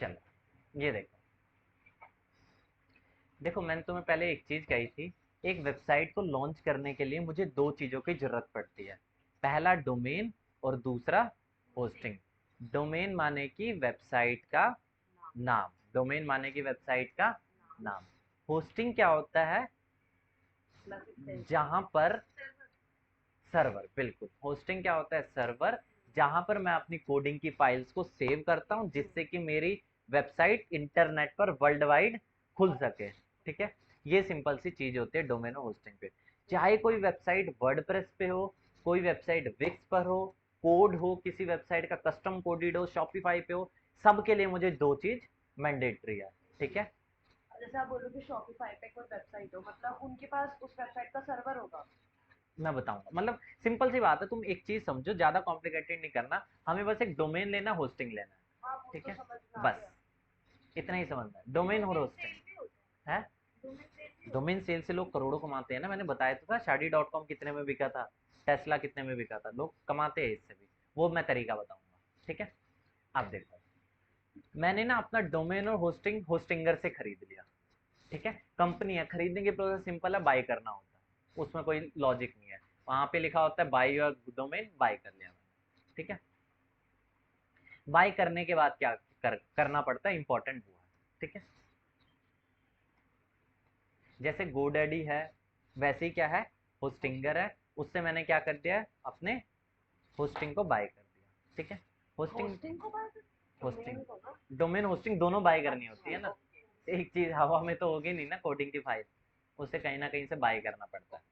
चलो ये देखो, देखो मैंने तुम्हें पहले एक चीज कही थी, एक वेबसाइट को लॉन्च करने के लिए मुझे दो चीजों की जरूरत पड़ती है। पहला डोमेन और दूसरा होस्टिंग। डोमेन माने कि वेबसाइट का नाम, डोमेन माने कि वेबसाइट का नाम। होस्टिंग क्या होता है? जहां पर सर्वर, बिल्कुल, होस्टिंग क्या होता है? सर्वर, जहां पर मैं अपनी कोडिंग की फाइल्स को सेव करता हूं जिससे कि मेरी वेबसाइट इंटरनेट पर वर्ल्ड वाइड खुल सके। ठीक है, ये सिंपल सी चीज होती है डोमेन और होस्टिंग पे। चाहे कोई वेबसाइट वर्डप्रेस पे हो, कोई वेबसाइट विक्स पर हो, कोड हो किसी वेबसाइट का कस्टम कोडेड हो, शॉपिफाई पे हो, सबके लिए मुझे दो चीज मैंडेटरी है। ठीक है, जैसे आप बोल रहे हो कि शॉपिफाई पे कोई वेबसाइट हो, मतलब उनके पास उस वेबसाइट का सर्वर होगा। मैं बताऊंगा, मतलब सिंपल सी बात है, तुम एक चीज समझो, ज्यादा कॉम्प्लिकेटेड नहीं करना, हमें बस एक डोमेन लेना, होस्टिंग लेना है। हाँ, वो ठीक तो है, समझ में आ बस गया। इतना ही समझना है, डोमेन और डोमेन होस्टिंग। सेल भी होता है, है, डोमेन सेल भी होता डोमेन सेल से लोग करोड़ों कमाते हैं ना, मैंने बताया तो था, शादी.com कितने में बिका था, टेस्ला कितने में बिका था, लोग कमाते हैं इससे भी। वो मैं तरीका बताऊंगा। ठीक है, अब देखो, मैंने ना अपना डोमेन और होस्टिंग होस्टिंगर से खरीद लिया। ठीक है, कंपनी है, खरीदने की प्रोसेस सिंपल है, बाय करना होता है, उसमें कोई लॉजिक नहीं है। वहां पे लिखा होता है बाय योर डोमेन, बाय कर लिया मैंने। ठीक है, बाय करने के बाद क्या करना पड़ता है, इंपॉर्टेंट वो है। ठीक है, जैसे गोडैडी है, वैसे ही क्या है, होस्टिंगर है। उससे मैंने क्या कर दिया है, अपने होस्टिंग को बाय कर दिया। ठीक है, है। होस्टिंग, होस्टिंग को बाय होस्टिंग, डोमेन को ना। डोमेन होस्टिंग दोनों बाय करनी होती अच्छा, है ना। ओके। एक चीज हवा में तो होगी नहीं ना कोडिंग की फाइल, उसे कहीं ना कहीं से बाय करना पड़ता है।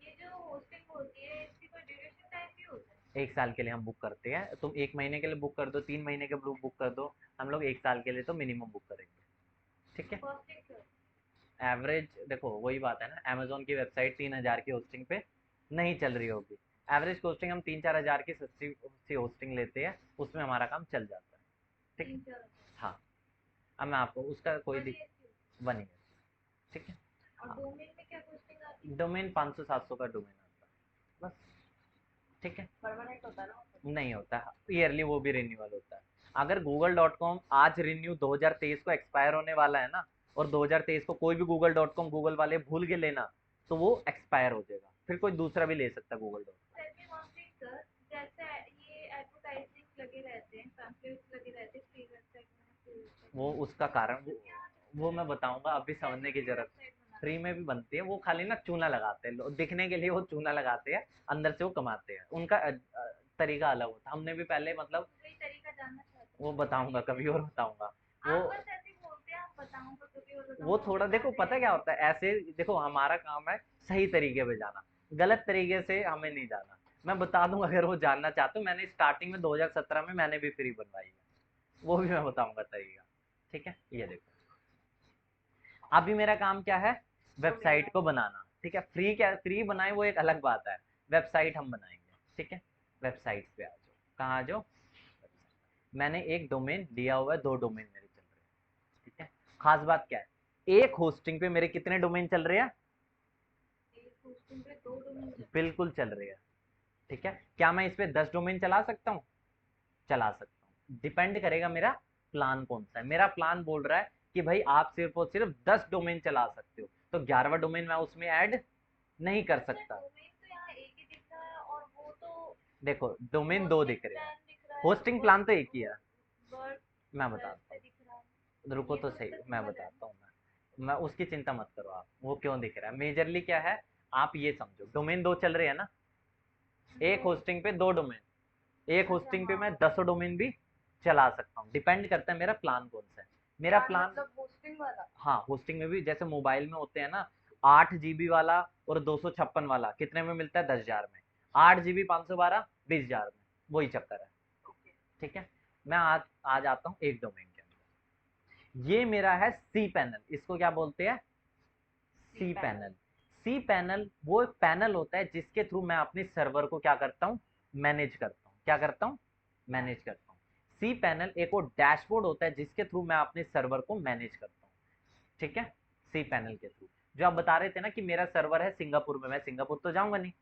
ये जो होस्टिंग होती है, इसकी कोई ड्यूरेशन टाइम भी होता है? एक साल के लिए हम बुक करते हैं, तुम एक महीने के लिए बुक कर दो, 3 महीने के लिए बुक कर दो, हम लोग एक साल के लिए तो मिनिमम बुक करेंगे। ठीक है, कॉस्टिंग क्या होती एवरेज देखो वही बात है ना, अमेजोन की वेबसाइट 3,000 की होस्टिंग पे नहीं चल रही होगी, एवरेज होस्टिंग हम 3-4 हज़ार की सस्ती सी होस्टिंग लेते हैं, उसमें हमारा काम चल जाता है। है? ठीक है, 3-4 हज़ार। हाँ, अब मैं आपको उसका कोई 1 दिक ईयर की होती 1 ईयर। ठीक है, है। और हाँ, डोमेन में क्या कॉस्टिंग आती है? डोमेन 500-700 का डोमेन आता है बस। ठीक है, परमानेंट होता है ना वो तो? नहीं होता, ईयरली वो भी रिन्यूअल होता है। अगर गूगल.com आज रिन्यू 2023 को एक्सपायर होने वाला है ना, और 2023 को कोई भी गूगल.com गूगल वाले भूल के लेना, तो वो एक्सपायर हो जाएगा, फिर कोई दूसरा भी ले सकता है Google dot com. Tell me one thing sir, जैसे ये एडवर्टाइजिंग लगे रहते हैं, पैम्फलेट्स लगे रहते हैं, फ्री वेबसाइट में, फ्री वेबसाइट वो में, उसका कारण तो क्या वो मैं बताऊंगा, अभी कैसे समझने की फ्री जरूरत। वेबसाइट फ्री बनाते हैं? में भी बनती है, वो खाली ना चूना लगाते हैं, दिखने के लिए वो चूना लगाते हैं, अंदर से वो कमाते हैं, उनका तरीका अलग होता है, हमने भी पहले मतलब, वही तरीका जानना चाहती वो हूँ। बताऊंगा कभी और बताऊंगा। वो आप बस ऐसे ही बोलते हैं, आप बताऊंगा कभी और वो बताऊंगा, आप थोड़ा देखो बताते पता क्या रहते हैं। होता है, ऐसे देखो हमारा काम है सही तरीके पे जाना, गलत तरीके से हमें नहीं जाना। मैं बता दूं अगर वो जानना चाहते हो, मैंने स्टार्टिंग में 2017 में मैंने भी फ्री बनवाई है, वो भी मैं बताऊंगा तरीका। ठीक है, ये देखो, अभी मेरा काम क्या है, वेबसाइट को बनाना। ठीक है, फ्री क्या, फ्री बनाए वो एक अलग बात है, वेबसाइट हम बनाएंगे। ठीक है, वेबसाइट पे आ जाओ, कहाँ आ जाओ, मैंने एक डोमेन दिया हुआ है, 2 डोमेन मेरे चल रहे हैं। ठीक है, खास बात क्या है, एक होस्टिंग पे मेरे कितने डोमेन चल रहे हैं, एक होस्टिंग पे 2 डोमेन चल रहे हैं। बिल्कुल चल रहे हैं। ठीक है, क्या मैं इस पे 10 डोमेन चला सकता हूँ? चला सकता हूँ, डिपेंड करेगा मेरा प्लान कौन सा है। मेरा प्लान बोल रहा है कि भाई आप सिर्फ और सिर्फ 10 डोमेन चला सकते हो, तो 11वां डोमेन मैं उसमें ऐड नहीं कर सर सकता। डोमेन तो यहाँ एक ही दिख रहा है, और वो तो देखो डोमेन दो होस्टिंग दिख रहे हैं, प्लान दिख रहा है, होस्टिंग प्लान वर्ड तो एक ही है। वर्ड मैं प्रेस बताता पे हूँ, दिख रहा है। रुको ये तो तो सही, मतलब मैं सिंपल है बताता ना? हूँ, मैं उसकी चिंता मत करो आप, वो क्यों दिख रहा है, मेजरली क्या है, आप ये समझो, डोमेन दो चल रहे हैं ना, एक तो होस्टिंग पे 2 डोमेन, एक अच्छा, होस्टिंग पे हाँ, मैं 10 डोमेन भी चला सकता हूँ, डिपेंड करता है मेरा प्लान कौन सा है। मेरा प्लान प्लान, मतलब होस्टिंग वाला? हाँ, होस्टिंग में भी जैसे मोबाइल में होते हैं ना, 8 GB वाला और 256 वाला कितने में मिलता है, 10,000 में, 8 GB 512 20,000 में, वही चक्कर है। ओके। ठीक है, मैं आज आता हूँ एक डोमेन के अंदर, ये मेरा है सी पैनल, इसको क्या बोलते हैं, C C panel. Panel. C panel वो एक पैनल होता है जिसके थ्रू मैं अपने सर्वर को क्या करता हूँ, मैनेज करता हूँ, क्या करता हूँ, मैनेज करता हूँ। सी पैनल एक और डैशबोर्ड होता है जिसके थ्रू मैं अपने सर्वर को मैनेज करता हूँ। ठीक है, सी पैनल के थ्रू, जो आप बता रहे थे ना कि मेरा सर्वर है सिंगापुर में, मैं सिंगापुर तो जाऊंगा नहीं।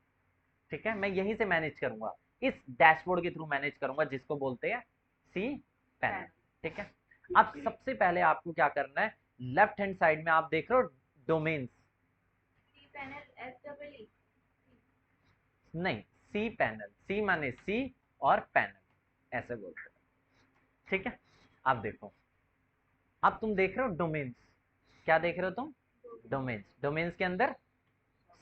ठीक है, मैं यहीं से मैनेज करूंगा, इस डैशबोर्ड के थ्रू मैनेज करूंगा जिसको बोलते हैं सी पैनल। पैनल। ठीक है। अब सबसे पहले आपको क्या करना है, लेफ्ट हैंड साइड में आप देख रहे हो डोमेन्स, cPanel नहीं सी पैनल, सी माने सी और पैनल ऐसे बोलते हैं, ठीक है। अब देखो, अब तुम देख रहे हो डोमेन्स, क्या देख रहे हो तुम, डोमेन्स, डोमेन्स के अंदर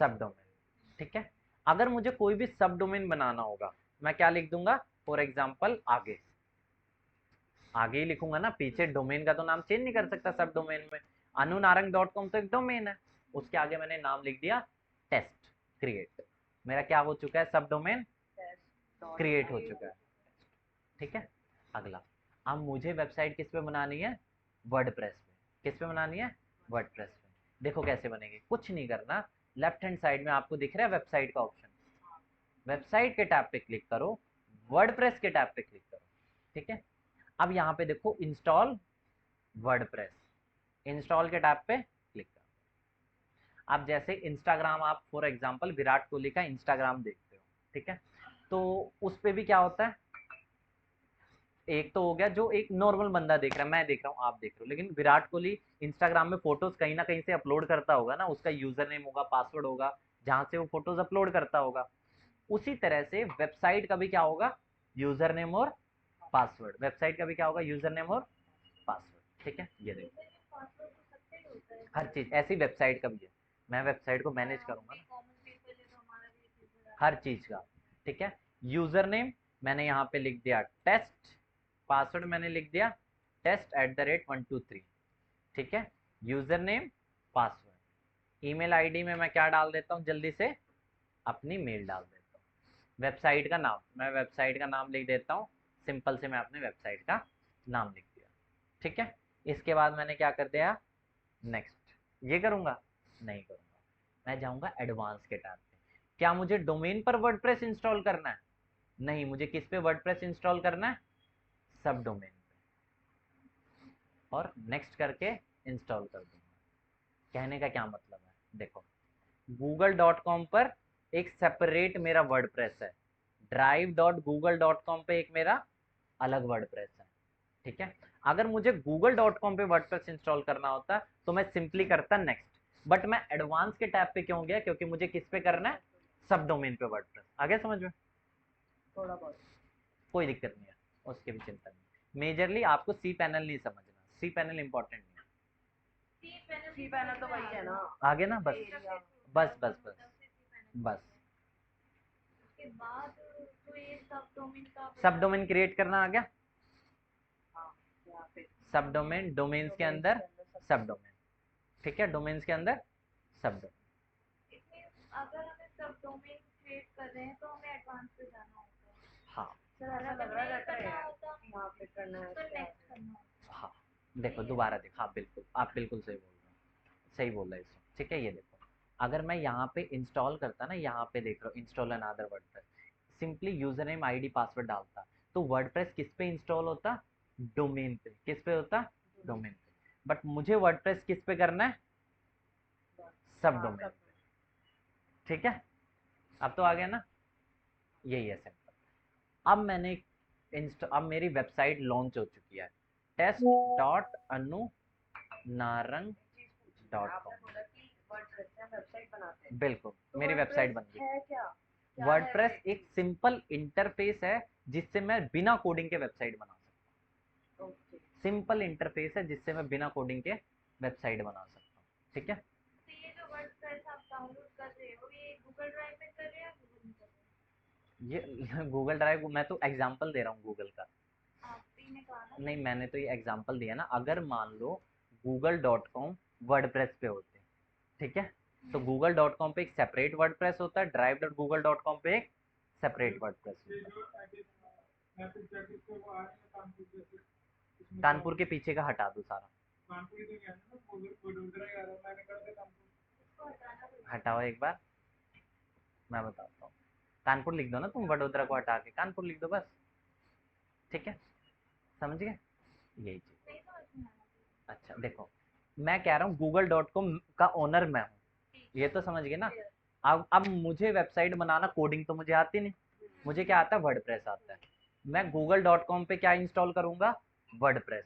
सब डोमेन, ठीक है। अगर मुझे कोई भी सब डोमेन बनाना होगा, मैं क्या लिख दूंगा, फॉर एग्जाम्पल आगे, आगे ही लिखूंगा ना, पीछे डोमेन का तो नाम चेंज नहीं कर सकता सब डोमेन में। anunarang.com तो एक डोमेन है, उसके आगे मैंने नाम लिख दिया टेस्ट क्रिएट, मेरा क्या हो चुका है, सब डोमेन क्रिएट हो चुका है, ठीक है। अगला, अब मुझे वेबसाइट किस पे बनानी है, वर्डप्रेस पे, किस पे बनानी है, वर्डप्रेस पे। देखो कैसे बनेगी, कुछ नहीं करना, लेफ्ट हैंड साइड में आपको दिख रहा है वेबसाइट का ऑप्शन, वेबसाइट के टैब पे क्लिक करो, वर्डप्रेस के टैब पे क्लिक करो, ठीक है। अब यहाँ पे देखो इंस्टॉल वर्डप्रेस, इंस्टॉल के टैब पे क्लिक करो। अब जैसे इंस्टाग्राम, आप फॉर एग्जांपल विराट कोहली का इंस्टाग्राम देखते हो, ठीक है, तो उस पे भी क्या होता है, एक तो हो गया जो एक नॉर्मल बंदा देख रहा है, मैं देख रहा हूँ, आप देख रहे हो, लेकिन विराट कोहली इंस्टाग्राम में फोटोज कहीं ना कहीं से अपलोड करता होगा ना, उसका यूजर नेम होगा, पासवर्ड होगा, जहां से वो फोटोज अपलोड करता होगा। उसी तरह से वेबसाइट का भी क्या होगा, यूजर नेम और पासवर्ड, वेबसाइट का भी क्या होगा, यूजर नेम और पासवर्ड, ठीक है। ये देखो हर चीज ऐसी वेबसाइट का भी है, मैं वेबसाइट को मैनेज करूंगा ना हर चीज का, ठीक है। यूजर नेम मैंने यहाँ पे लिख दिया टेस्ट, पासवर्ड मैंने लिख दिया test@123, ठीक है। User name, password, email ID में मैं क्या डाल देता हूँ, जल्दी से अपनी मेल डाल देता हूँ। वेबसाइट का नाम, मैं वेबसाइट का नाम लिख देता हूँ, सिंपल से मैं अपने वेबसाइट का नाम लिख दिया, ठीक है। इसके बाद मैंने क्या कर दिया, नेक्स्ट, ये करूँगा, नहीं करूँगा, मैं जाऊँगा एडवांस के टैब पे। क्या मुझे डोमेन पर वर्डप्रेस इंस्टॉल करना है, नहीं, मुझे किस पे वर्डप्रेस इंस्टॉल करना है, सब डोमेन पे, और नेक्स्ट करके इंस्टॉल कर दूंगा। कहने का क्या मतलब है, देखो google.com पर एक सेपरेट मेरा वर्डप्रेस है, drive.google.com पे एक मेरा अलग वर्डप्रेस है, ठीक है। अगर मुझे google.com पे वर्डप्रेस इंस्टॉल करना होता तो मैं सिंपली करता नेक्स्ट, बट मैं एडवांस के टैब पे क्यों गया, क्योंकि मुझे किस पे करना है, सब डोमेन पे वर्डप्रेस। आगे समझ में, थोड़ा बहुत कोई दिक्कत नहीं है, उसकी भी चिंता नहीं, मेजरली आपको सी पैनल नहीं समझना, सी पैनल इंपॉर्टेंट नहीं सी पैनल तो वही है ना, है, आगे ना, बस बस बस बस बस, उसके बाद तो ये सब डोमेन का सब डोमेन क्रिएट करना आ गया, हाँ यहाँ पे सब डोमेन, डोमेन्स के अंदर सब डोमेन, ठीक है, डोमेन्स के अंदर सब डोमेन, इसमें अगर हमें सब डोमेन क्रिएट कर रहे हैं तो हमें एडवांस पे जाना होता है। हाँ सर ऐसा लग रहा रहता है यहाँ पे करना है तो क्या नेक्स्ट करना होता हाँ, देखो दोबारा देखो, हाँ बिल्कुल, आप बिल्कुल सही बोल रहे हो, सही बोल रहे हो, ठीक है। ये देखो, अगर मैं यहाँ पे इंस्टॉल करता ना, यहाँ पे देख रहा हूँ install another WordPress, simply user name ID password डालता, तो वर्डप्रेस किस पे इंस्टॉल होता, डोमेन पे, किस पे होता, डोमेन पे। बट मुझे वर्डप्रेस किस पे करना है, सब डोमेन पे, ठीक है। अब तो आ गया ना, यही है सिंपल। अब मैंने अब मेरी वेबसाइट लॉन्च हो चुकी है, test.anunarang.com, वेबसाइट बनाते हैं, बिल्कुल तो मेरी वेबसाइट बन गई। है क्या, वर्डप्रेस एक सिंपल इंटरफेस है जिससे मैं बिना कोडिंग के वेबसाइट बना सकता हूँ, सिंपल इंटरफेस है जिससे मैं बिना कोडिंग के वेबसाइट बना सकता हूँ, ठीक है। तो ये जो वर्डप्रेस आप डाउनलोड कर रहे हो ये गूगल ड्राइव में कर रहे हैं या गूगल में कर रहे ये गूगल ड्राइव, मैं तो एग्जांपल दे रहा हूँ गूगल का, हैं? आप ही ने कहा ना नहीं मैंने तो ये एग्जांपल दिया ना, अगर मान लो google.com वर्डप्रेस पे होते, ठीक है, तो google.com पे एक सेपरेट वर्डप्रेस होता है, drive.google.com पे एक सेपरेट वर्डप्रेस होता है। कानपुर के पीछे का हटा दो सारा, हटाओ एक बार, मैं बताता हूँ, कानपुर लिख दो ना तुम, वडोदरा को हटा के कानपुर लिख दो बस, ठीक है, समझ गए, यही चीज। नहीं समझ में आया। अच्छा देखो, मैं कह रहा हूँ google.com का ओनर मैं हूँ, ये तो समझ गए ना। अब मुझे वेबसाइट बनाना, कोडिंग तो मुझे आती नहीं, मुझे क्या आता है, वर्डप्रेस आता है। मैं google.com पे क्या इंस्टॉल करूंगा, वर्डप्रेस।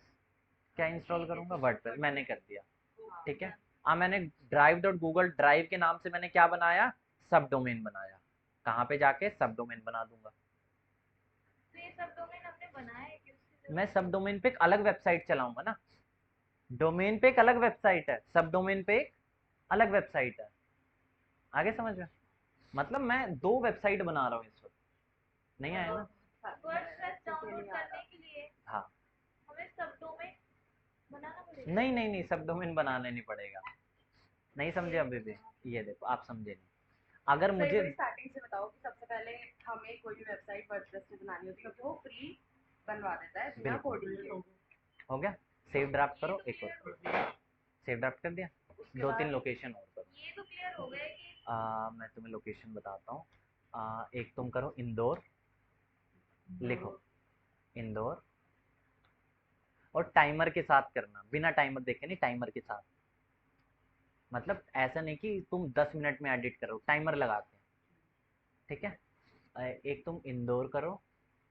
क्या इंस्टॉल करूंगा? वर्डप्रेस मैंने कर दिया, ठीक है। अब मैंने ड्राइव डॉट गूगल ड्राइव के नाम से मैंने क्या बनाया? सब डोमेन बनाया। कहाँ पे जाके सब डोमेन बना दूंगा? तो ये सब डोमेन हमने बनाए हैं कि उसकी मैं जरूरत सब डोमेन पे एक अलग वेबसाइट चलाऊंगा ना। डोमेन पे एक अलग वेबसाइट है, सब डोमेन पे एक अलग वेबसाइट है। आगे समझ में? मतलब मैं दो वेबसाइट बना रहा हूँ इस वक्त। नहीं आया ना? वर्डप्रेस डाउनलोड करने के लिए हाँ। हमें सब डोमेन बनाना पड़ेगा। नहीं नहीं नहीं, सब डोमेन बनाना नहीं पड़ेगा। नहीं समझे अभी भी? ये देखो, आप समझे नहीं। अगर तो मुझे स्टार्टिंग से बताओ कि सबसे पहले हमें कोई भी वेबसाइट वर्डप्रेस से बनानी होती है क्योंकि वो फ्री बनवा देता है बिना बिल्कुल। कोडिंग के। हो गया? सेव ड्राफ्ट करो, तो एक क्लियर और हो गया। सेव ड्राफ्ट कर दिया। उसके दो तीन बाद लोकेशन और करो। ये तो क्लियर हो गया कि मैं तुम्हें लोकेशन बताता हूँ। एक तुम करो इंदौर, लिखो इंदौर, और टाइमर के साथ करना, बिना टाइमर देखे नहीं, टाइमर के साथ। मतलब ऐसा नहीं कि तुम 10 मिनट में एडिट करो, टाइमर लगा के, ठीक है। एक तुम इंदौर करो,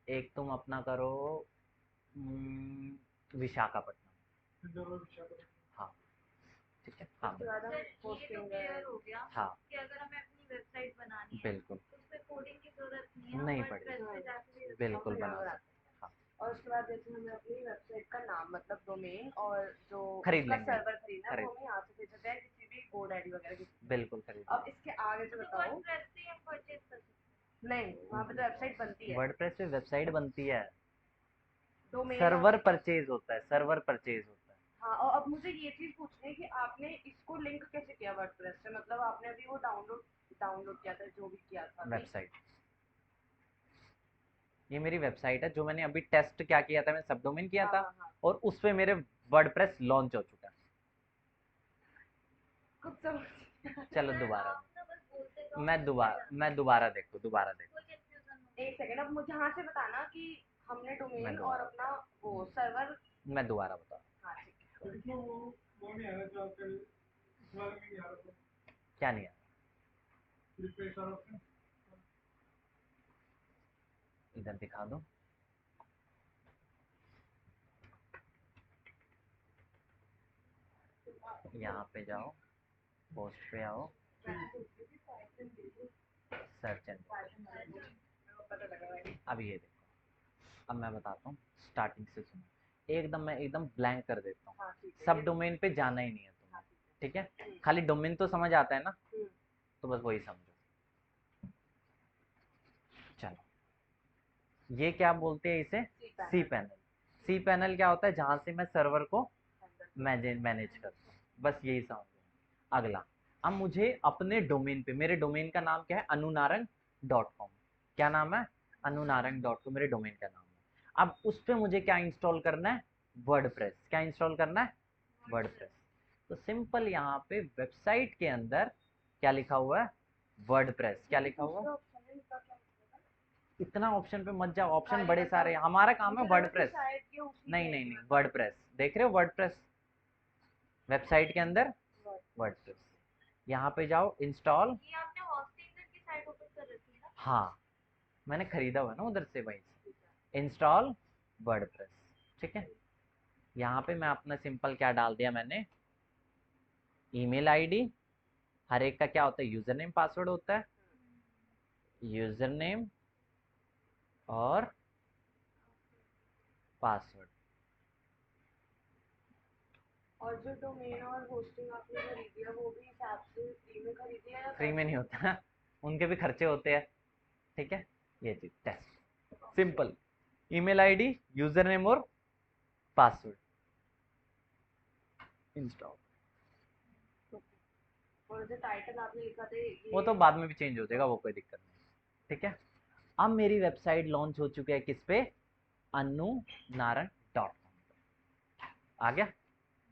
एक तुम अपना करो विशाखापट्टनम। हाँ, ठीक है। हाँ उसके बाद हम सर ये तो पोस्टिंग क्लियर हो गया हाँ कि अगर हमें अपनी वेबसाइट बनानी है बिल्कुल तो उसपे कोडिंग की जरूरत नहीं है, नहीं वर्डप्रेस पड़ेगी, पे जाके भी बिल्कुल हम बना बना सकते हैं। हाँ, और उसके बाद जैसे हमें अपनी वेबसाइट का नाम मतलब डोमेन और जो खरीद उसका लेंगे, सर्वर खरीदना है खरीद, वो हमें यहाँ से भेज सकते हैं किसी भी GoDaddy वगैरह किसी से। बिल्कुल खरीद अब लेंगे। इसके आगे जो तो बताओ। वर्डप्रेस से हम परचेज कर सकते नहीं, वहाँ पे तो वेबसाइट बनती है। वर्डप्रेस पे वेबसाइट बनती है, डोमेन और सर्वर परचेज होता है, सर्वर परचेज होता है। हाँ, और अब मुझे ये चीज पूछनी है कि आपने इसको लिंक कैसे किया वर्डप्रेस से? मतलब आपने अभी वो डाउनलोड किया था जो भी किया था अभी। वेबसाइट, ये मेरी वेबसाइट है जो मैंने अभी टेस्ट क्या किया था, मैंने सब डोमेन किया हाँ था, हाँ हाँ, और उस पे मेरे वर्डप्रेस लॉन्च हो चुका है। कुछ समझ चलो हैं। दोबारा, आप ना बस बोलते रहो, मैं मैं समझ दोबारा जाती मैं दोबारा देखो, दोबारा हूँ, देखो, कोई कंफ्यूजन नहीं एक सेकंड, अब मुझे यहाँ से बताना कि हमने मैं डोमेन और दोबारा अपना वो सर्वर। मैं दोबारा बता, हाँ ठीक है। क्या नहीं है, इधर दिखा दो। यहाँ पे जाओ, पोस्ट पे आओ, सर्च एंड, अब ये देखो, अब मैं बताता हूँ, स्टार्टिंग से सुनो, एकदम मैं एकदम ब्लैंक कर देता हूँ। हाँ ठीक है, सब डोमेन पे जाना ही नहीं है तुम्हें, हाँ ठीक ठीक है। खाली डोमेन तो समझ आता है ना, है। तो बस वही समझो। चलो, ये क्या बोलते हैं इसे? C panel. सी पैनल क्या होता है? जहाँ से मैं सर्वर को मैनेज करता हूँ, बस यही समझ। अगला, अब मुझे अपने डोमेन पे, मेरे डोमेन का नाम क्या है? anunaran.com। क्या नाम है? anunaran.com मेरे डोमेन का नाम है। अब उस पे मुझे क्या इंस्टॉल करना है? वर्डप्रेस। क्या इंस्टॉल करना है? वर्डप्रेस। तो सिंपल यहाँ पे वेबसाइट के अंदर क्या लिखा हुआ है? वर्डप्रेस। क्या लिखा हुआ है? इतना ऑप्शन पे मत जाओ, ऑप्शन बड़े सारे हैं, हमारा काम है वर्डप्रेस। नहीं नहीं नहीं, वर्डप्रेस देख रहे हो? वर्डप्रेस वेबसाइट के अंदर वर्डप्रेस, यहाँ पे जाओ, इंस्टॉल। ये आपने हॉस्टिंग की साइट ओपन कर रखी है ना? हाँ, मैंने खरीदा हुआ है ना उधर से, वहीं से इंस्टॉल वर्डप्रेस, ठीक है। यहाँ पे मैं अपना सिंपल क्या डाल दिया मैंने? ईमेल आईडी, हर एक का क्या होता है? यूजर नेम पासवर्ड होता है, यूजर नेम और पासवर्ड। और जो डोमेन और होस्टिंग आपने खरीदी है वो भी हिसाब से फ्री में खरीदी है या फ्री में नहीं होता ना, उनके भी खर्चे होते हैं, ठीक है। ये चीज test simple, email ID, user name और पासवर्ड, इंस्टॉल। और जो टाइटल आपने लिखा था वो ये तो बाद में भी चेंज हो जाएगा, वो कोई दिक्कत नहीं, ठीक है। अब मेरी वेबसाइट लॉन्च हो चुकी है किस पे? anunaran.com। आ गया?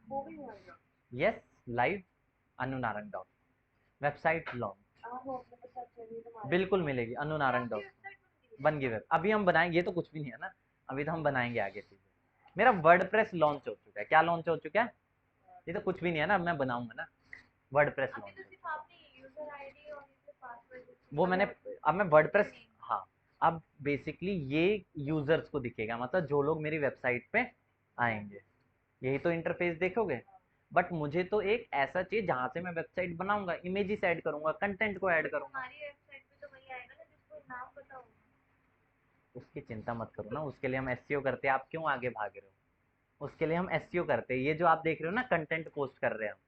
वो भी हुआ है। Yes, live anunaran.com website launch. आप वो अपने पास सर्च करिए तो बिल्कुल मिलेगी, anunaran.com बन गई वेब। अभी हम बनाएंगे, ये तो कुछ भी नहीं है ना, अभी तो हम बनाएंगे आगे चीजें। मेरा वर्डप्रेस लॉन्च हो चुका है। क्या लॉन्च हो चुका है? ये तो कुछ भी नहीं है ना, अब मैं बनाऊंगा ना। वर्डप्रेस अभी लॉन्च तो सिर्फ आपने यूजर आईडी और यूजर पासवर्ड वो मैंने, अब मैं वर्डप्रेस, हाँ, अब बेसिकली ये यूजर्स को दिखेगा, मतलब जो लोग मेरी वेबसाइट पे आएंगे। यही तो इंटरफेस देखोगे। बट मुझे तो एक ऐसा चाहिए जहाँ से मैं वेबसाइट बनाऊंगा, इमेजेस ऐड करूंगा, कंटेंट को ऐड करूंगा। हमारी वेबसाइट पे तो वही आएगा ना जिसको नाम पता होगा। उसकी चिंता मत करो ना, उसके लिए हम एसईओ करते हैं। आप क्यों आगे भाग रहे हो? उसके लिए हम एसईओ करते हैं। ये जो आप देख रहे हो ना, कंटेंट पोस्ट कर रहे हैं हम,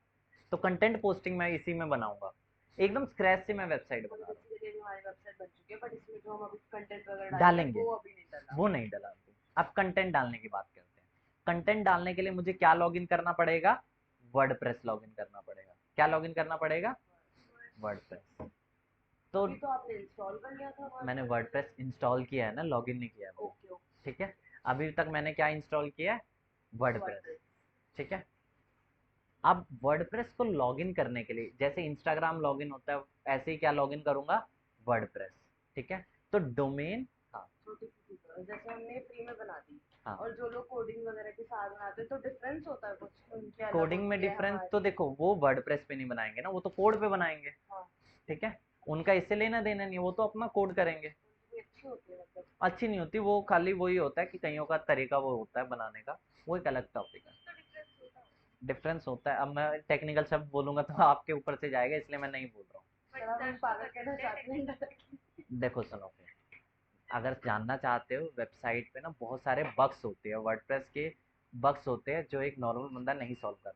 तो कंटेंट पोस्टिंग मैं इसी में बनाऊंगा। एकदम स्क्रैच से मैं वेबसाइट बना रहा बेसिकली भी हमारी वेबसाइट बन चुकी है, बट इसमें जो हम अभी कंटेंट वगैरह हूँ। डालेंगे डालेंगे, वो अभी नहीं डला। वो नहीं डला अभी। अब कंटेंट डालने की बात करते हैं। कंटेंट डालने के लिए मुझे क्या लॉगिन करना पड़ेगा? वर्डप्रेस लॉगिन करना पड़ेगा। क्या लॉगिन करना पड़ेगा? वर्डप्रेस। तो अभी तो आपने इंस्टॉल कर लिया था मैंने WordPress? वर्डप्रेस इंस्टॉल किया है ना, लॉगिन नहीं किया है मैंने। Okay okay. ठीक है। अभी तक मैंने क्या इंस्टॉल किया है? वर्डप्रेस। WordPress। ठीक है। अब वर्डप्रेस को लॉगिन करने के लिए जैसे इंस्टाग्राम लॉगिन होता है, ऐसे ही क्या लॉगिन करूंगा? वर्डप्रेस। ठीक है। तो डोमेन, हाँ छोटी सी चीज़ जैसे हमने फ्री में बना दी, हाँ, और जो लोग कोडिंग वगैरह के साथ बनाते हैं तो डिफरेंस होता है कुछ, उनके अलग कोडिंग में होती है डिफरेंस तो हमारी। देखो, वो वर्डप्रेस पे नहीं बनाएंगे ना, वो तो कोड पे बनाएंगे। हाँ, ठीक है। उनका इससे लेना देना नहीं है, वो तो अपना कोड करेंगे। उनकी भी अच्छी होती है मतलब। अच्छी नहीं होती वो, खाली वही होता है कि कईयों का तरीका वो होता है बनाने का, वो एक अलग टॉपिक है। कुछ तो डिफरेंस होता होगा। डिफरेंस होता है। अब मैं टेक्निकल शब्द बोलूंगा तो आपके ऊपर से जाएगा, इसलिए मैं नहीं बोल रहा हूँ। सर बट अब हम सर्च तो पागल कर कहना सकते हैं चाहते हैं टेक्निकल। देखो सुनो फिर, अगर जानना चाहते हो वेबसाइट पे ना बहुत सारे बग्स होते हैं, वर्डप्रेस के बग्स होते हैं जो एक नॉर्मल बंदा नहीं सॉल्व कर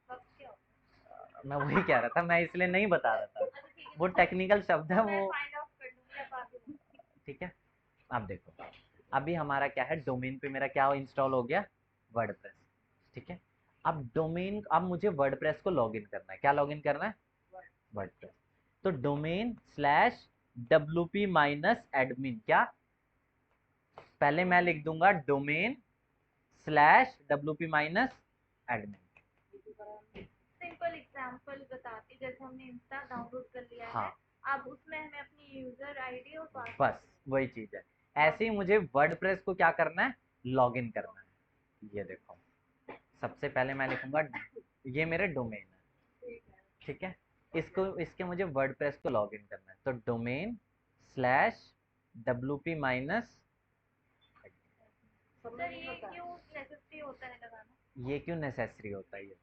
बग्स क्या होता पाता। मैं वही कह रहा था, मैं इसलिए नहीं बता रहा था। है? अच्छा ठीक है, वो टेक्निकल शब्द है मैं वो। फाइंड आउट कर लूंगी, आप आगे बताओ। ठीक है। अब देखो, अभी हमारा क्या है, डोमेन पे मेरा क्या इंस्टॉल हो गया? वर्डप्रेस। ठीक है। अब डोमेन, अब मुझे वर्डप्रेस को लॉगिन करना है। क्या लॉगिन करना है? वर्डप्रेस। तो domain slash wp minus admin, क्या? पहले मैं लिख दूंगा domain slash wp minus admin. Simple example बताती, जैसे हमने इंस्टा डाउनलोड कर लिया है, हाँ, अब उसमें हमें अपनी यूजर आईडी और बस पासवर्ड वही चीज है। ऐसे ही मुझे वर्डप्रेस को क्या करना है? लॉगिन करना है। ये देखो, सबसे पहले मैं लिखूंगा, ये मेरे डोमेन है। ठीक है। ठीक है। इसको, इसके मुझे वर्डप्रेस को लॉगिन करना है, तो डोमेन स्लैश wp माइनस। सबने सर नहीं ये होता है। क्यों नेसेसरी होता है लगाना? ये क्यों नेसेसरी होता है? ये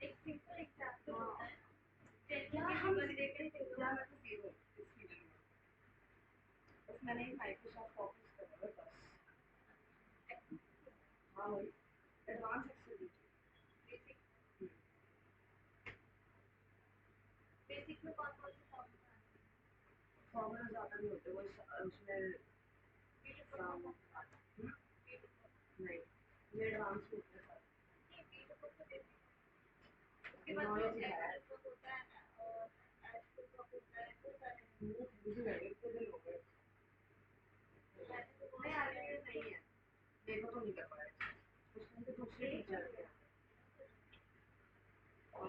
एक सिंपल एग्जांपल होता है, जैसे यार किसी हम बंदे के यार मैं तो जीरो इस फील्ड में, बस मैंने माइक्रोसॉफ्ट ऑफिस करा है बस। हाँ वही एडवांस एक्सेल। बेसिक बेसिक में कौन कौन से फॉर्मूला आते फॉर्मूला ज़्यादा नहीं होते, वो उसमें हैं? नहीं, ये एडवांस होते हैं उसके बाद नॉलेज फिर ही है। एक्सेल होता है और एडस्कूल होता है, वो सारे मुझे लगे तो दिन हो गए। नहीं यार ये नहीं है, देखो तो नहीं कर पाए, उसमें तो दूसरे टीचर थे और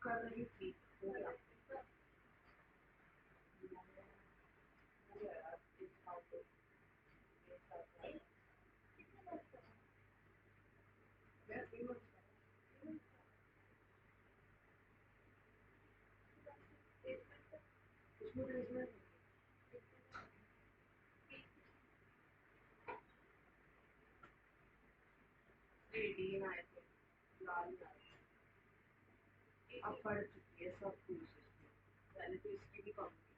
कर रही थी हो गया। उसमें तो इसमें 18 आए थे, लाल आए। अब पढ़ चुकी है सब कुछ, पहले तो इसकी भी कम थी,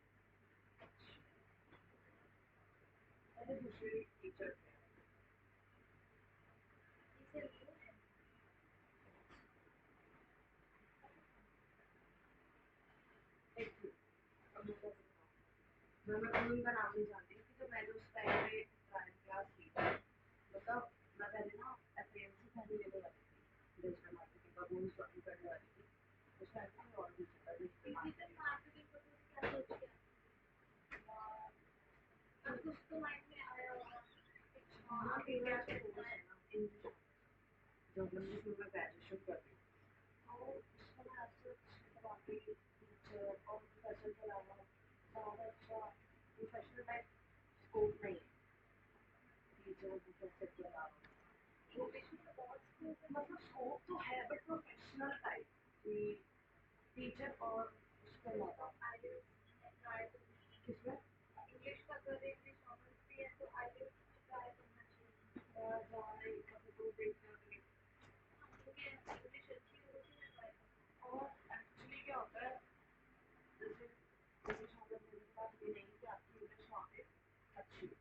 पहले दूसरे टीचर थे। एक थी, अब मैं उनका नाम नहीं जानती थी, तो मैंने उस टाइम पे ड्राइंग क्लास ली थी। मतलब मैं पहले ना एफएमसी पहले लेने वाली थी, डिजिटल मार्केटिंग का कोर्स ज्वाइन करने वाली थी। उस टाइम पे और भी चला डिजिटल डिजिटल मार्केटिंग को तुम क्या सोच के अब कुछ तो माइंड में आया होगा कुछ, हाँ हाँ आगे मेरा क्या तो करना कोर्स है? है ना इंग्लिश, जब मैं ग्रेजुएशन कर रही हूँ तो उसमें मैं आपसे कराती टीचर और प्रोफेसर के अलावा ज़्यादा अच्छा प्रोफेशनल टाइप स्कोप नहीं है टीचर प्रोफेसर के अलावा। इंग्लिश में मतलब स्कोप तो है बट प्रोफेशनल टाइप कि टीचर और उसके अलावा किसमें इंग्लिश का अगर इंग्लिश नॉर्मल भी है तो आईएलटीएस ट्राई करना चाहिए। जहाँ नहीं कभी तो देखते हैं क्योंकि इंग्लिश अच्छी होती है ट्राई करना। और एक्चुअली क्या होता है जैसे इंग्लिश नॉलेज मेरे पास ये नहीं कि आपकी इंग्लिश नॉलेज अच्छी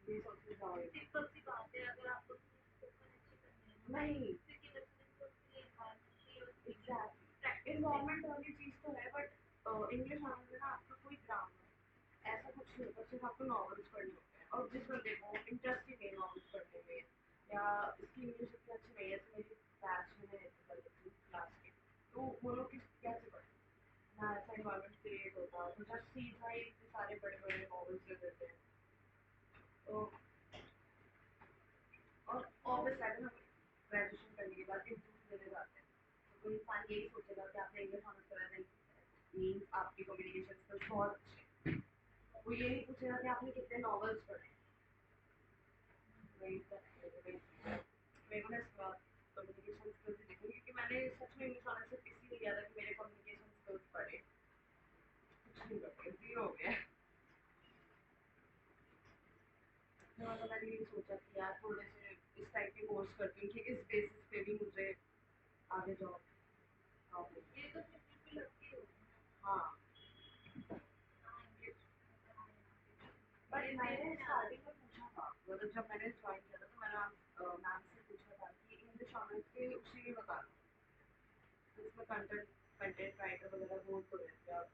ये सबसे ज़्यादा सिंपल सी बात है, अगर आपको स्पोकन अच्छी करनी है नहीं क्योंकि लिसनिंग तो उसके एनवायरनमेंट चाहिए और एग्जैक्टली इन्वायरमेंट वाली चीज़ तो है बट इंग्लिश नॉलेज में ना आपका कोई ग्रामर ऐसा कुछ नहीं होता सिर्फ आपको नॉवेल्स पढ़ने होते हैं और जिस बंदे को इंटरेस्ट ही नहीं नॉवेल्स पढ़ने में या इसकी इंग्लिश इतनी अच्छी नहीं है तो मेरी बैच में क्लास के तो वो लोग किस कैसे पढ़े ना ऐसा इन्वायरमेंट क्रिएट होता तो जस्ट सीधा ही इतने सारे बड़े बड़े नॉवेल्स ले देते हैं तो और ऑब्वियस है ना ग्रेजुएशन करने के बाद इंटरव्यू देने जाते हैं तो कोई इंसान यही सोचेगा कि आपने इंग्लिश ऑनर्स करा नहीं मीन्स आपकी कम्युनिकेशन स्किल्स बहुत अच्छे हैं वो ये नहीं पूछेगा कि आपने कितने नॉवेल्स पढ़े वही मेरे को ना इस बार कम्युनिकेशन स्किल्स ही देखूँ क्योंकि मैंने सच में इंग्लिश ऑनर्स सिर्फ इसीलिए लिया था कि मेरे कम्युनिकेशन स्किल्स पढ़े कुछ नहीं पढ़े जीरो हो गया तो मैंने यही सोचा कि यार थोड़े से इस टाइप के कोर्स करती हूँ कि इस बेसिस पे भी मुझे आगे जॉब ये तो फिर बिल्कुल लगती हो हाँ इंग्लिश बट मैंने स्टार्टिंग में पूछा था मतलब जब मैंने ज्वाइन किया था तो मैंने मैम से पूछा था कि इंग्लिश ऑनर्स के उसी में बता दो इसमें कंटेंट कंटेंट राइटर वगैरह बोल तो रहे थे आप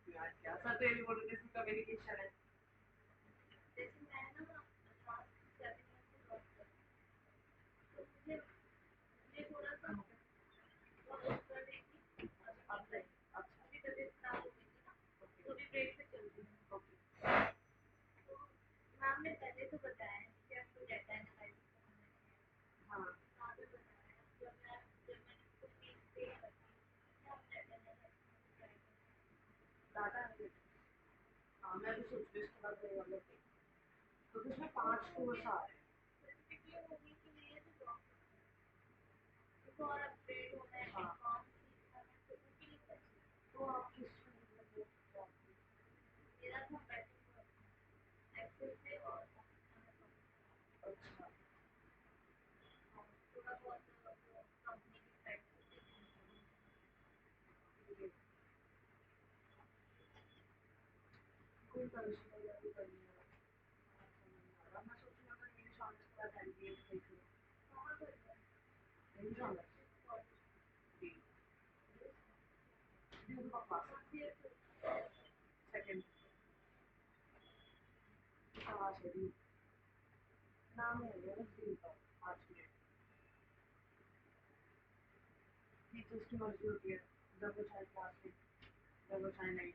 यार क्या सर तो ये भी बोल रहे थे इसमें कम्युनिकेशन है जैसे मैं ना लास्ट 7 ईयर से जॉब कर रही हूँ तो मुझे थोड़ा सा बहुत कर रही थी अब नहीं अच्छा अभी तबीयत खराब हो गई थी ना तो अभी ब्रेक पे चल रही हूँ ओके तो मैम ने पहले तो बताया कि आपको डाटा एनालाइसिस करना है हाँ वहाँ पे बताया जब मैंने उसको फीस पे करती कि आप डाटा एनालाइसिस ट्राई करें डाटा एनालिटिक्स हाँ मैं भी सोच रही हूँ इसके बाद वही वाला थी तो इसमें 5 कोर्स आ रहे हैं सर्टिफिकेट होने के लिए तो जॉब तो और अपग्रेड होना है हाँ एडवांस सीखना है तो उसके लिए पैसे तो आप किस फील्ड में जॉब की मेरा था बैटिंग एक्सेल से और अच्छा थोड़ा बहुत कंपनी की साइड से ये कोई कमीशन वगैरह भी करनी है मैं सोच रही हूँ अगर इंग्लिश ऑनर्स के बाद एमबीए देख लूँ कहाँ कर रहे इंग्लिश ऑनर्स हैं जी जी उनका क्लास सेकंड क्लास है जी नाम है मेरा जी का आज के टीचर्स की मर्जी होती है जब वो चाहे क्लास में जब वो चाहे नहीं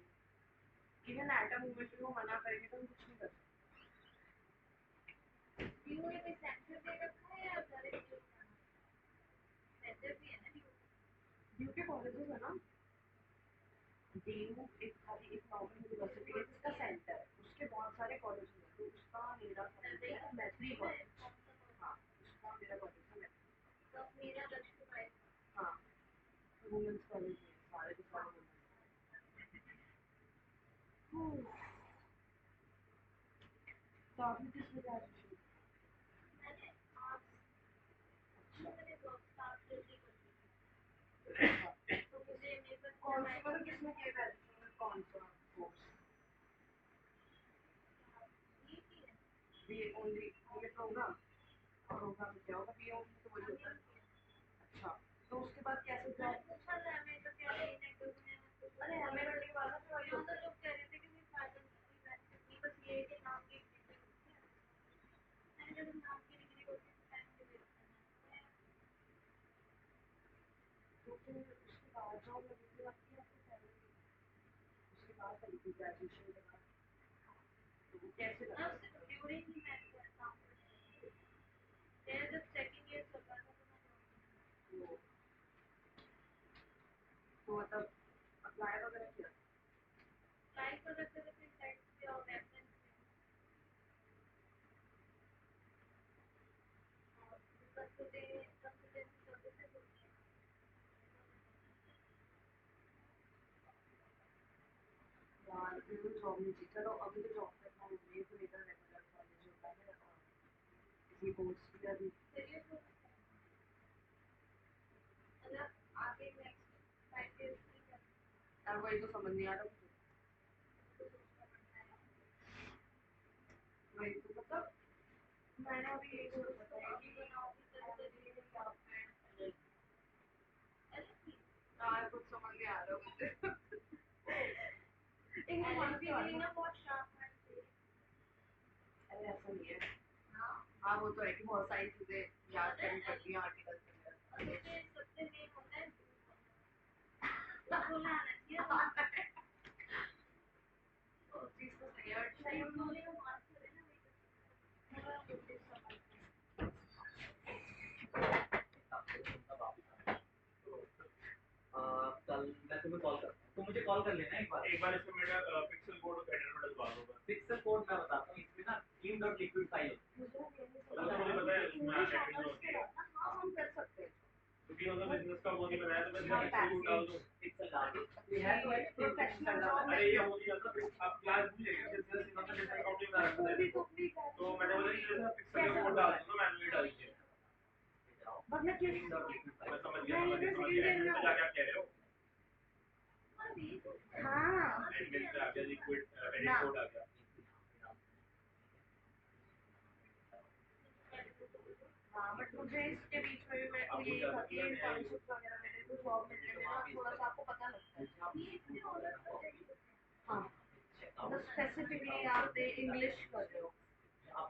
इवन एटम मूवमेंट को मना करेंगे तो हम कुछ नहीं कर सकते ड्यू ने कोई सेंटर दे रखा है या डायरेक्ट सेंटर भी है ना ड्यू के कॉलेजेस है ना ड्यू एक खाली एक नॉर्मल यूनिवर्सिटी है जिसका सेंटर है उसके बहुत सारे कॉलेज हैं तो उसका मेरा कॉलेज है मैत्री कॉलेज हाँ उसका मेरा कॉलेज है मैत्री तो मेरा लक्ष्य भाई हाँ वुमेंस कॉलेज है सारे के सारे वुमेंस तो आपने किस में ग्रेजुएशन मैंने आज अच्छा मैंने जॉब स्टार्ट जल्दी कर दी अच्छा तो मुझे मेरे पास कौन सी मतलब किसमें किया ग्रेजुएशन में कौन सा कोर्स ये की है BA only BA program program में क्या होगा बीए ओनली तो वही होता है अच्छा तो उसके बाद कैसे मैंने जॉब पूछा था मैं तो क्या लेना है करूँ अरे हमें करने के बाद ना फिर वही यहाँ होता तो है लोग कह रहे थे कि कोई फायदा नहीं बेनिफिट नहीं बस ये है कि नाम की डिग्री होती है मैंने जब नाम की डिग्री होती है तो टाइम भी वेस्ट करना है तो फिर उसके बाद जॉब लगेगी आपकी आपको सैलरी उसके बाद करेगी ग्रेजुएशन के बाद तो वो कैसे मैं लगा उससे ड्यूरिंग ही मैं काम करने लगी मेरा जब सेकंड ईयर चल रहा था तो मैं जॉब वो तो मतलब अप्लाई वगैरह किया ट्राई कर रहे थे लेकिन साइट पे और रेफरेंस कंसल्टेंसी मेरे को जॉब नहीं चाहिए। चलो अभी तो जॉब करना है नहीं तो मेरा रेगुलर कॉलेज होता है किसी कोर्स भी अभी चलिए तो मतलब आगे नेक्स्ट 5 इयर्स की क्या यार वही तो समझ नहीं आ रहा मुझे। सोचना पड़ता है। वही तो मतलब मैंने अभी यही तो सोचा है अभी कि बनाओगे तभी तभी ऐसे यार कुछ समझ नहीं आ रहा मुझे। इंग्लिश एलएलबी मानती के लिए हूँ। ना बहुत शार्प माइंड चाहिए। अरे ऐसा नहीं है। हाँ हाँ वो तो है कि बहुत सारी चीजें याद करनी पड़ती हैं आर्टिकल के और अंदर। मुझे सबसे मेन होता है तो बोलना आना चाहिए तो चीज तो सही है but सही शायद बोलने का मास्टर है ना मेरा मुझे समझ कल मैं तुम्हें कॉल करता हूँ, तो मुझे कॉल कर लेना एक बार इसमें मेरा पिक्सल कोड एडिटर में डलवा दूंगा। पिक्सल कोड मैं बताता हूँ, इसमें ना clean dot liquid फाइल होती मुझे है, मुझे पता है उसमें एडिटिंग होती है, हाँ हम कर सकते हैं। क्योंकि मतलब बिजनेस का वो नहीं बनाया तो मैं हाँ, पिक्सल कोड डाल दूँ, पिक्सल डाल दूँ, ये है तो एक प्रोफेशनल जॉब अरे ये हो नहीं जाता, आप क्लास भूल जाएंगे बिजनेस इन बिजनेस अकाउंटिंग में आता है, तो मैंने बोला कि जैसे पिक्सल का कोड डाल दूँ ना मैनुअली डाल दीजिए। बट मैं किस मैं समझ गया एडमिन पे जाके आप कह रहे हो हाँ एडमिन पे आ गया लिक्विड एडिट ना कोड आ गया। हाँ बट मुझे इसके बीच में भी मेरे को यही था कि इंटर्नशिप वगैरह मेरे को जॉब मिलने में ना थोड़ा सा आपको पता लगता है। हाँ मतलब स्पेसिफिकली आप इंग्लिश कर रहे हो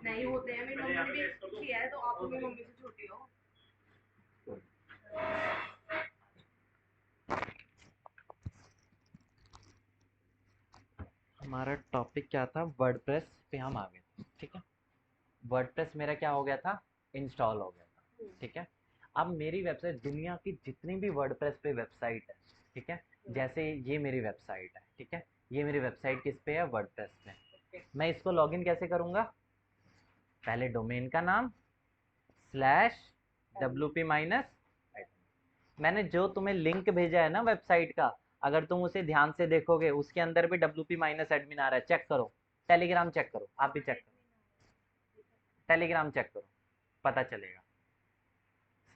नहीं होते हैं मेरी मम्मी ने भी किया है तो आप तो मेरी मम्मी से छोटी हो। हमारा टॉपिक क्या था, वर्डप्रेस पे हम आ गए थे, ठीक है। वर्डप्रेस मेरा क्या हो गया था, इंस्टॉल हो गया था, ठीक है। अब मेरी वेबसाइट, दुनिया की जितनी भी वर्डप्रेस पे वेबसाइट है, ठीक है, जैसे ये मेरी वेबसाइट है, ठीक है, ये मेरी वेबसाइट किस पे है, वर्डप्रेस पे। मैं इसको लॉगिन कैसे करूँगा, पहले डोमेन का नाम /wp-, मैंने जो तुम्हें लिंक भेजा है ना वेबसाइट का, अगर तुम उसे ध्यान से देखोगे उसके अंदर भी wp-admin आ रहा है, चेक करो, टेलीग्राम चेक करो, आप भी चेक करो, टेलीग्राम चेक करो, पता चलेगा।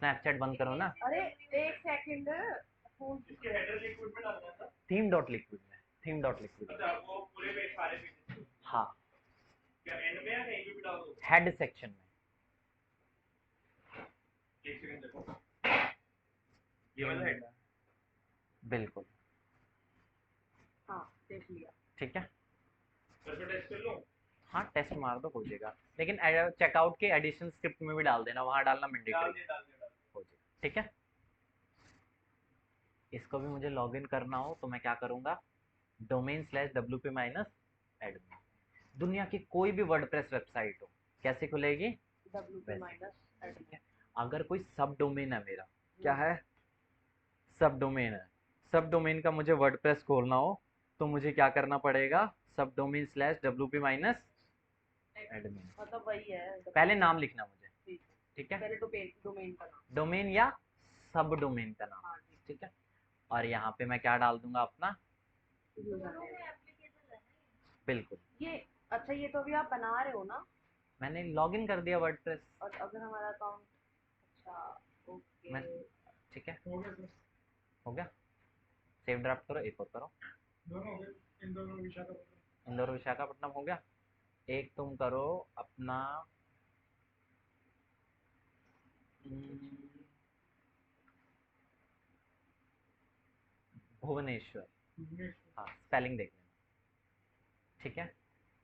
स्नैपचैट बंद करो ना, अरे एक सेकंड इसके हेडर लिक्विड में डालना था, थीम डॉट लिक्विड में, थीम डॉट लिक्विड, अच्छा वो पूरे पेज सारे पेज, हाँ क्या एंड में या कहीं भी डाल दो, हेड सेक्शन में, एक सेकंड देखो, ये वाला हेड, बिल्कुल, हाँ देख लिया ठीक है। फिर टेस्ट कर लूं, हाँ टेस्ट मार दो, हो जाएगा, लेकिन चेकआउट के एडिशन स्क्रिप्ट में भी डाल देना, वहां डालना मैंडेटरी हो जाएगा, ठीक है। इसको भी मुझे लॉगिन करना हो तो मैं क्या करूंगा, domain/wp-admin, दुनिया की कोई भी वर्डप्रेस वेबसाइट हो, कैसे खुलेगी, wp-admin ठीक है। अगर कोई सब डोमेन है मेरा, क्या है, सब डोमेन है, सब डोमेन का मुझे वर्डप्रेस खोलना हो तो मुझे क्या करना पड़ेगा, सब domain/wp-admin, मतलब वही है पहले नाम लिखना मुझे, ठीक है, पहले डोमेन का नाम डोमेन या सब डोमेन का नाम, हाँ ठीक है। और यहाँ पे मैं क्या डाल दूंगा अपना, बिल्कुल, ये अच्छा ये तो अभी आप बना रहे हो ना मैंने लॉगिन कर दिया वर्डप्रेस, और अगर हमारा अकाउंट अच्छा ओके मैं, ठीक है, हो गया, सेव ड्राफ्ट करो, एक और करो, दोनों हो गए, इंदौर विशाखापट्टनम हो गया, एक तुम करो अपना भुवनेश्वर, हाँ स्पेलिंग देख लेना, ठीक है।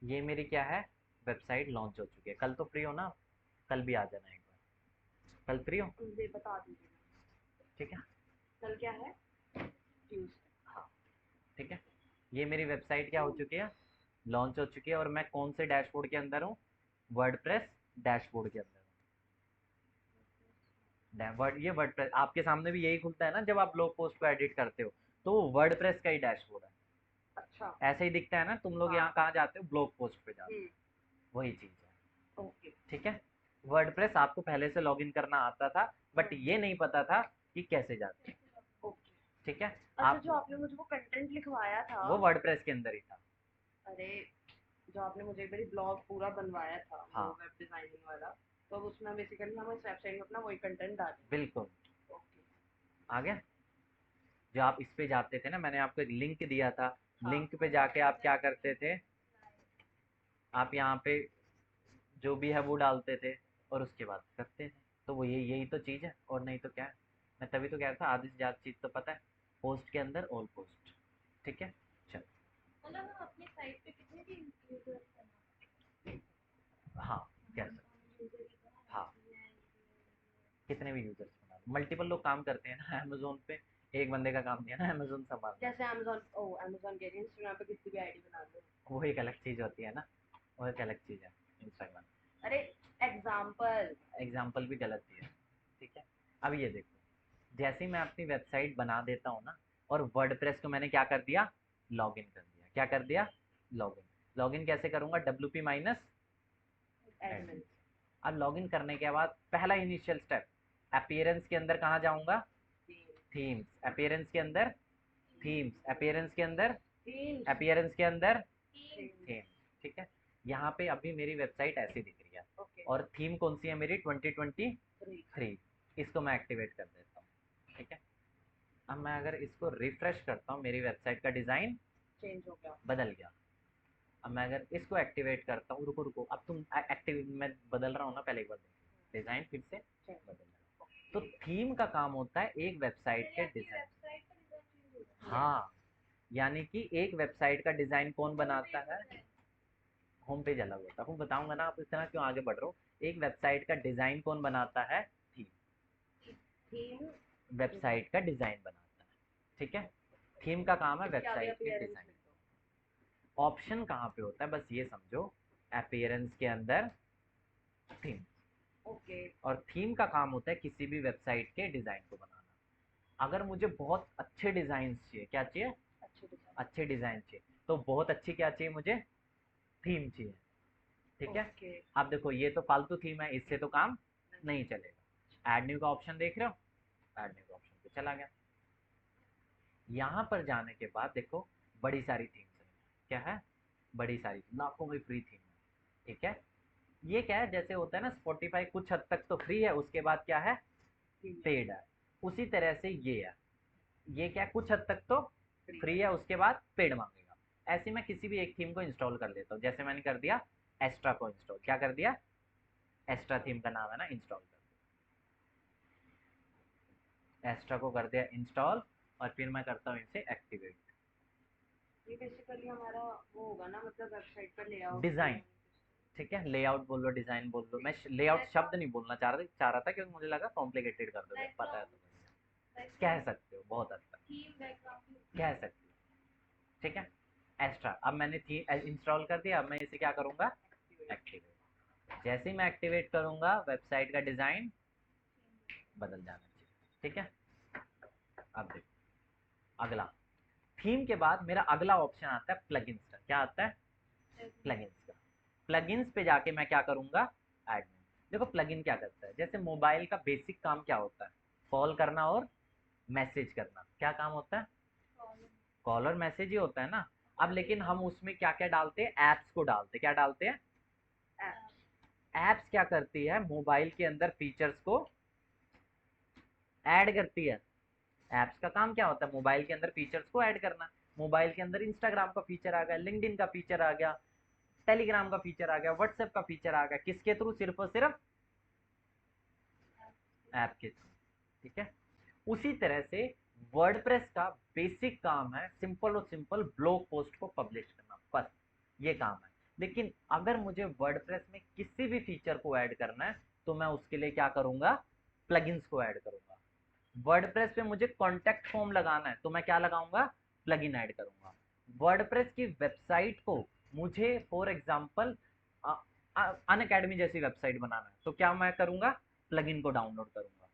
ये मेरी क्या है, वेबसाइट लॉन्च हो चुकी है, कल तो फ्री हो ना, कल भी आ जाना एक बार, कल फ्री हो, दे बता दीजिए ठीक है, कल क्या है ट्यूसडे हाँ ठीक है। ये मेरी वेबसाइट क्या हो चुकी है, लॉन्च हो चुकी है, और मैं कौन से डैशबोर्ड के अंदर हूँ, वर्डप्रेस डैशबोर्ड के अंदर हूँ। ये वर्डप्रेस आपके सामने भी यही खुलता है ना जब आप ब्लॉग पोस्ट को एडिट करते हो, तो वो वर्डप्रेस का ही डैशबोर्ड है, अच्छा ऐसे ही दिखता है ना, तुम लोग हाँ। यहाँ कहाँ जाते हो, ब्लॉग पोस्ट पे जाते हो, वही चीज़ है, ओके ठीक है। वर्डप्रेस आपको पहले से लॉगिन करना आता था, बट ये नहीं पता था कि कैसे जाते हैं, ओके ठीक है। अच्छा आप जो आपने मुझे वो कंटेंट लिखवाया था वो वर्डप्रेस के अंदर ही था, अरे जो आपने मुझे एक बारी ब्लॉग पूरा बनवाया था वो हाँ वेब डिजाइनिंग वाला, तो अब उसमें बेसिकली हम इस वेबसाइट में अपना वही कंटेंट डालेंगे। बिल्कुल। ओके। आ गया। जो आप इस पे जाते थे ना, मैंने आपको एक लिंक दिया था, हाँ लिंक पे जाके आप क्या करते थे, आप यहाँ पे जो भी है वो डालते थे और उसके बाद करते थे। तो वो यही तो चीज़ है, और नहीं तो क्या है। मैं तभी तो कह रहा था आधी से ज़्यादा चीज़ तो पता है, पोस्ट के अंदर ऑल पोस्ट। ठीक है, चल। मतलब हम अपनी साइट पे कितने भी यूजर्स बना हाँ, कह सकते। यूजर हाँ, कितने भी यूजर्स बना लो, मल्टीपल लोग काम करते हैं ना अमेजोन पे, एक बंदे का काम दिया ना अमेजोन संभालना। जैसे अमेजोन, ओ अमेजोन कह रही है, इंस्टाग्राम पे किसी भी आईडी बना लो। वो एक अलग चीज़ होती है ना, वो एक अलग चीज़ है इंस्टाग्राम। अरे एग्जाम्पल। एग्जाम्पल भी गलत दिया। ठीक है, अब ये देखो, जैसे ही मैं अपनी वेबसाइट बना देता हूँ ना, और वर्डप्रेस को मैंने क्या कर दिया, लॉगिन कर दिया। क्या कर दिया, लॉगिन। लॉगिन कैसे करूँगा, WP माइनस एडमिन। एडमिन। अब लॉगिन करने के बाद पहला इनिशियल स्टेप, अपीयरेंस के अंदर कहाँ जाऊँगा, थीम्स। अपीयरेंस के अंदर थीम्स, अपीयरेंस के अंदर अपीयरेंस के अंदर थीम। ठीक है, यहाँ पे अभी मेरी वेबसाइट ऐसी दिख रही है, ओके। और थीम कौन सी है मेरी, 2023। इसको मैं एक्टिवेट कर देता हूँ। ठीक है, अब मैं अगर इसको रिफ्रेश करता हूँ, मेरी वेबसाइट का डिज़ाइन चेंज हो गया। बदल गया। अब मैं अगर इसको एक्टिवेट करता हूँ, रुको रुको, अब तुम एक्टिव, मैं बदल रहा हूँ ना, पहले एक बार डिज़ाइन फिर से बदल रहा हूँ। तो थीम का काम होता है एक वेबसाइट के डिज़ाइन। वेबसाइट का डिजाइन चेंज हो गया। हाँ, यानी कि एक वेबसाइट का डिज़ाइन कौन बनाता है, होम पेज अलग होता है, वो बताऊंगा ना, आप इस तरह क्यों आगे बढ़ रहे हो। एक वेबसाइट का डिज़ाइन कौन बनाता है, थीम। थीम वेबसाइट का डिज़ाइन बनाता है। ठीक है, थीम का काम है इसके आगे वेबसाइट के अपीयरेंस डिज़ाइन। लिख दो। ऑप्शन कहाँ पे होता है, बस ये समझो, अपीयरेंस के अंदर थीम। ओके। और थीम का काम होता है किसी भी वेबसाइट के डिज़ाइन को बनाना। अगर मुझे बहुत अच्छे डिज़ाइन चाहिए, क्या चाहिए, अच्छे डिजाइन। अच्छे डिज़ाइन चाहिए, तो बहुत अच्छी क्या चाहिए मुझे, थीम चाहिए। ठीक है, ओके। अब देखो ये तो फालतू थीम है, इससे तो काम नहीं चलेगा। ऐड न्यू का ऑप्शन देख रहे हो, ऐड न्यू का ऑप्शन पे चला गया। यहाँ पर जाने के बाद देखो, बड़ी सारी थीम्स है। क्या है, बड़ी सारी, लाखों में फ्री थीम है। ठीक है, ये क्या है, जैसे होता है ना स्पॉटिफाई, कुछ हद तक तो फ्री है, उसके बाद क्या है, पेड है। उसी तरह से ये है, ये क्या है, कुछ हद तक तो फ्री है, उसके बाद पेड मांगेगा। ऐसे मैं किसी भी एक थीम को इंस्टॉल कर लेता हूँ, जैसे मैंने कर दिया एस्ट्रा को इंस्टॉल। क्या कर दिया, एस्ट्रा थीम का नाम है ना, इंस्टॉल कर दिया, एस्ट्रा को कर दिया इंस्टॉल, और फिर मैं करता हूँ इसे एक्टिवेट। ये बेसिकली हमारा वो होगा ना, मतलब वेबसाइट का लेआउट डिज़ाइन, ठीक है, लेआउट बोल लो, डिज़ाइन बोल लो। मैं लेआउट शब्द नहीं बोलना चाह रहा था, क्योंकि मुझे लगा कॉम्प्लिकेटेड कर दोगे, पता है तो कह सकते हो, बहुत हद तक थीम बैकग्राउंड कह सकते हो। ठीक है, एक्स्ट्रा, अब मैंने थी इंस्टॉल कर दिया, अब मैं इसे क्या करूँगा, एक्टिवेट। जैसे ही मैं एक्टिवेट करूँगा, वेबसाइट का डिज़ाइन बदल जाना चाहिए। ठीक है, अब देखो, अगला थीम के बाद मेरा अगला ऑप्शन आता है प्लगइन्स का। क्या आता है, प्लगइन्स का। प्लगइन्स पे जाके मैं क्या करूँगा, एडमिन। देखो प्लगइन क्या करता है, जैसे मोबाइल का बेसिक काम क्या होता है, कॉल करना और मैसेज करना। क्या काम होता है, कॉल और मैसेज ही होता है ना। अब लेकिन हम उसमें क्या क्या डालते हैं, ऐप्स को डालते हैं। क्या डालते हैं, ऐप्स क्या करती है, मोबाइल के अंदर फीचर्स को ऐड करती है। ऐप्स का काम क्या होता है, मोबाइल के अंदर फीचर्स को ऐड करना। मोबाइल के अंदर इंस्टाग्राम का फीचर आ गया, लिंक्डइन का फीचर आ गया, टेलीग्राम का फीचर आ गया, व्हाट्सएप का फीचर आ गया, किसके थ्रू, सिर्फ और सिर्फ ऐप के थ्रू। ठीक है, उसी तरह से वर्डप्रेस का बेसिक काम है सिंपल और सिंपल ब्लॉग पोस्ट को पब्लिश करना, बस ये काम है। लेकिन अगर मुझे वर्डप्रेस में किसी भी फीचर को ऐड करना है, तो मैं उसके लिए क्या करूंगा, प्लगइन्स को ऐड करूंगा। वर्डप्रेस पे मुझे कॉन्टैक्ट फॉर्म लगाना है, तो मैं क्या लगाऊंगा, प्लगइन ऐड करूंगा। वर्डप्रेस की वेबसाइट को मुझे फॉर एग्जांपल अन अकेडमी जैसी वेबसाइट बनाना है, तो क्या मैं करूंगा, प्लगइन को डाउनलोड करूंगा।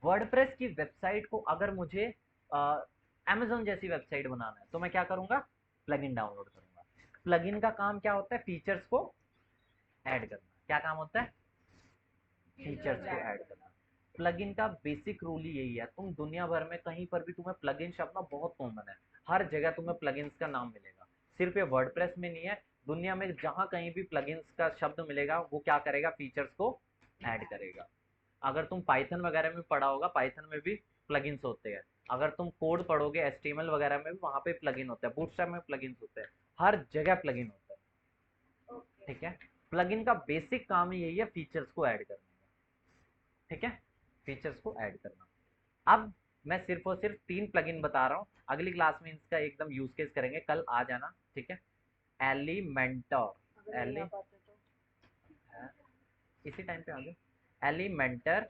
वर्डप्रेस की वेबसाइट को अगर मुझे अमेजोन जैसी वेबसाइट बनाना है, तो मैं क्या करूंगा, प्लगइन डाउनलोड करूंगा। प्लगइन का काम क्या होता है, फीचर्स को ऐड करना। क्या काम होता है, फीचर्स को ऐड करना। प्लगइन का बेसिक रूल ही यही है, तुम दुनिया भर में कहीं पर भी, तुम्हें प्लगइन शब्द ना बहुत कॉमन है, हर जगह तुम्हें प्लगइन्स का नाम मिलेगा। सिर्फ ये वर्डप्रेस में नहीं है, दुनिया में जहाँ कहीं भी प्लगइन्स का शब्द मिलेगा वो क्या करेगा, फीचर्स को ऐड करेगा। अगर तुम पाइथन वगैरह में पढ़ा होगा, पाइथन में भी प्लगइन्स होते हैं। अगर तुम कोड पढ़ोगे एचटीएमएल वगैरह में भी, वहाँ पे प्लगइन होता है, बूटस्ट्रैप में प्लगइन्स होते हैं, हर जगह प्लगइन होता है। ओके। ठीक है, प्लगइन का बेसिक काम ही यही है, फीचर्स को ऐड करने का। ठीक है, फीचर्स को ऐड करना। अब मैं सिर्फ और सिर्फ 3 प्लगइन बता रहा हूँ, अगली क्लास में इसका एकदम यूज केस करेंगे, कल आ जाना। ठीक है, एलिमेंटर, अगर नहीं आ पाते तो इसी टाइम पे आ जाओ। Elementor,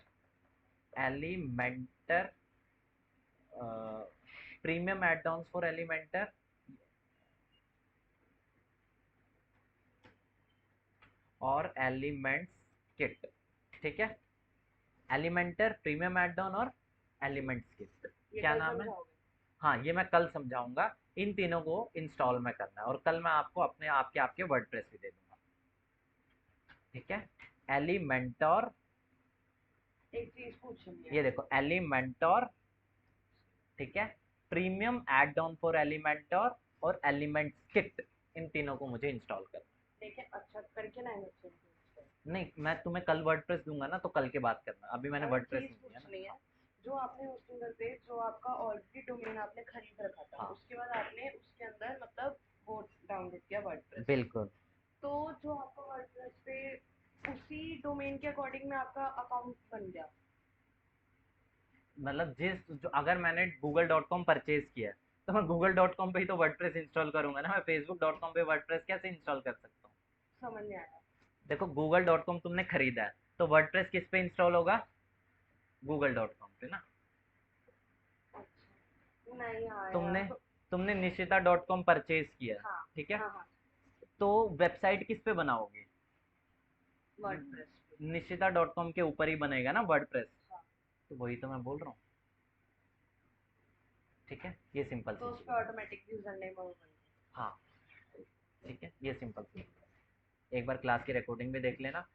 Elementor premium add ons for Elementor और एलिमेंट्स किट। ठीक है, एलिमेंटर, प्रीमियम एड ऑन और एलिमेंट्स किट। ये क्या कल नाम है? समझाओगे? हाँ, ये मैं कल समझाऊंगा। इन तीनों को इंस्टॉल में करना है और कल मैं आपको अपने आपके वर्डप्रेस भी दे दूंगा। ठीक है, एलिमेंटर, एक चीज पूछनी है। ये देखो एलिमेंटर। ठीक है, premium add on for Elementor और एलिमेंट किट, इन तीनों को मुझे इंस्टॉल करना देखिए अच्छा करके ना है। है। नहीं, मैं तुम्हें कल वर्डप्रेस दूंगा ना, तो कल के बात करना, अभी मैंने और एक वर्डप्रेस चीज नहीं दिया पूछनी ना। है, जो आपने होस्टिंगर पे जो आपका ऑलरेडी डोमेन आपने खरीद रखा था, हाँ, उसके बाद आपने उसके अंदर मतलब वो डाउनलोड किया वर्डप्रेस, बिल्कुल। तो जो आपका वर्डप्रेस पे उसी डोमेन के अकॉर्डिंग में आपका अकाउंट बन गया। मतलब जो अगर मैंने google.com परचेज किया है, तो मैं google.com पे ही तो वर्डप्रेस इंस्टॉल करूंगा ना, मैं facebook.com पे वर्डप्रेस कैसे इंस्टॉल कर सकता हूँ? समझ नहीं आया। देखो google.com तुमने खरीदा है, तो वर्डप्रेस किस पे इंस्टॉल होगा? google.com पे ना। अच्छा नहीं आया तुमने तो। तुमने निशिता.com परचेज किया है, हाँ ठीक है, हाँ हाँ। तो वेबसाइट किस पे बनाओगे? वर्डप्रेस पे। निशिता.com के ऊपर ही बनेगा ना वर्डप्रेस। हाँ, तो वही तो मैं बोल रहा हूँ। ठीक है, ये सिंपल तो सी उस चीज़ पे है। ऑटोमेटिक यूजर नेम और बन गया। हाँ, ठीक है, ये सिंपल सी चीज़ है। एक बार क्लास की रिकॉर्डिंग भी देख लेना,